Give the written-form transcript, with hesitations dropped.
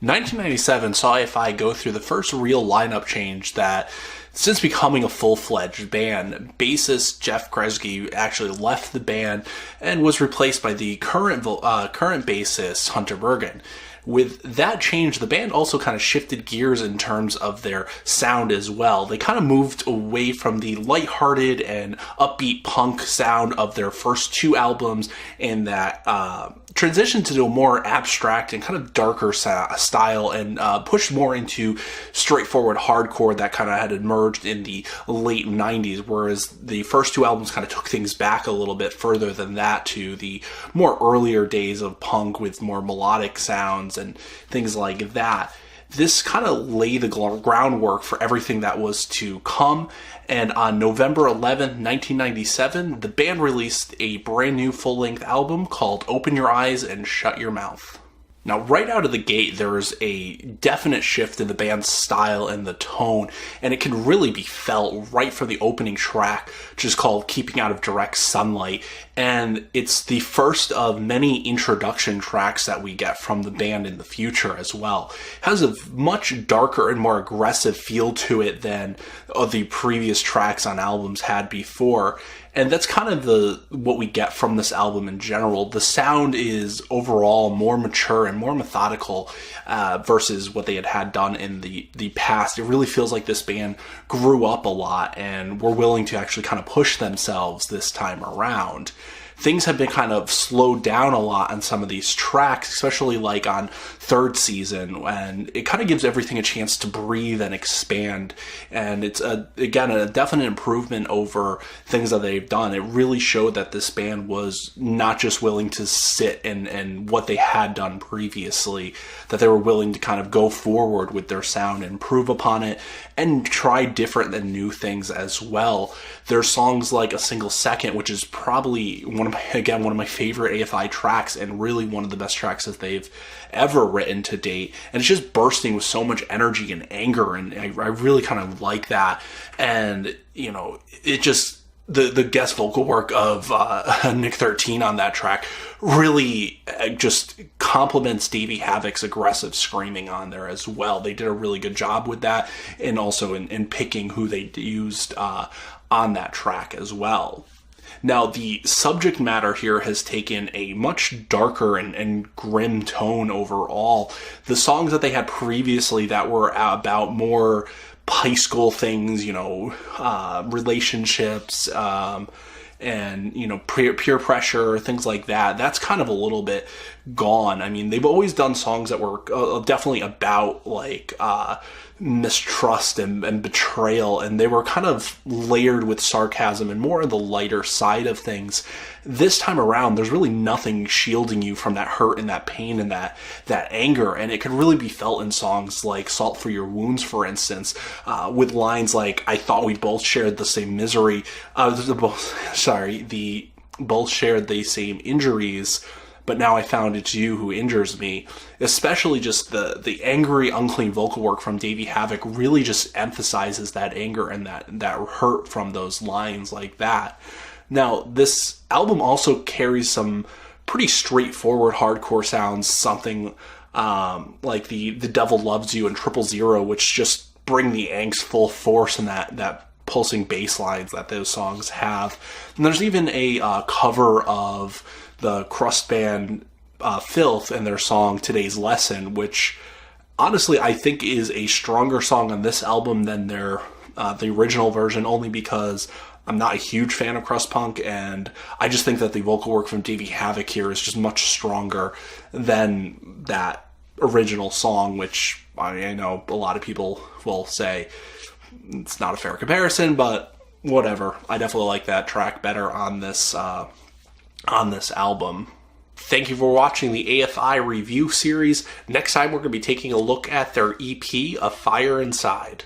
1997 saw AFI go through the first real lineup change that, since becoming a full-fledged band. Bassist Jeff Kresge actually left the band and was replaced by the current bassist Hunter Bergen. With that change, the band also kind of shifted gears in terms of their sound as well. They kind of moved away from the lighthearted and upbeat punk sound of their first two albums, and that transitioned to a more abstract and kind of darker style, and pushed more into straightforward hardcore that kind of had emerged in the late 90s, whereas the first two albums kind of took things back a little bit further than that to the more earlier days of punk with more melodic sounds and things like that. This kind of laid the groundwork for everything that was to come, and on November 11th, 1997, the band released a brand new full-length album called Open Your Eyes and Shut Your Mouth. Now, right out of the gate, there's a definite shift in the band's style and the tone, and it can really be felt right from the opening track, which is called Keeping Out of Direct Sunlight, and it's the first of many introduction tracks that we get from the band in the future as well. It has a much darker and more aggressive feel to it than the previous tracks on albums had before. And that's kind of what we get from this album in general. The sound is overall more mature and more methodical versus what they had done in the past. It really feels like this band grew up a lot and were willing to actually kind of push themselves this time around. Things have been kind of slowed down a lot on some of these tracks, especially like on Third Season, and it kind of gives everything a chance to breathe and expand. And it's, again, a definite improvement over things that they've done. It really showed that this band was not just willing to sit in what they had done previously, that they were willing to kind of go forward with their sound, improve upon it, and try different and new things as well. There's songs like A Single Second, which is probably one of my favorite AFI tracks, and really one of the best tracks that they've ever written to date. And it's just bursting with so much energy and anger, and I really kind of like that. And, you know, it just, the guest vocal work of Nick 13 on that track really just complements Davey Havok's aggressive screaming on there as well. They did a really good job with that, and also in picking who they used on that track as well. Now, the subject matter here has taken a much darker and grim tone overall. The songs that they had previously that were about more high school things, you know, relationships, and, you know, peer pressure, things like that, that's kind of a little bit gone. I mean, they've always done songs that were definitely about, like, mistrust and betrayal, and they were kind of layered with sarcasm and more on the lighter side of things. This time around, there's really nothing shielding you from that hurt and that pain and that anger, and it could really be felt in songs like Salt for Your Wounds, for instance, with lines like, I thought we both shared the same misery, both shared the same injuries, but now I found it's you who injures me. Especially just the angry, unclean vocal work from Davey Havok really just emphasizes that anger and that hurt from those lines like that. Now, this album also carries some pretty straightforward hardcore sounds, something like the Devil Loves You and 000, which just bring the angst full force and that pulsing bass lines that those songs have. And there's even a cover of the crust band Filth and their song Today's Lesson, which honestly I think is a stronger song on this album than their the original version, only because I'm not a huge fan of crust punk, and I just think that the vocal work from Davey Havok here is just much stronger than that original song, which I know a lot of people will say it's not a fair comparison, but whatever. I definitely like that track better on this album. Thank you for watching the AFI Review Series. Next time we're going to be taking a look at their EP, A Fire Inside.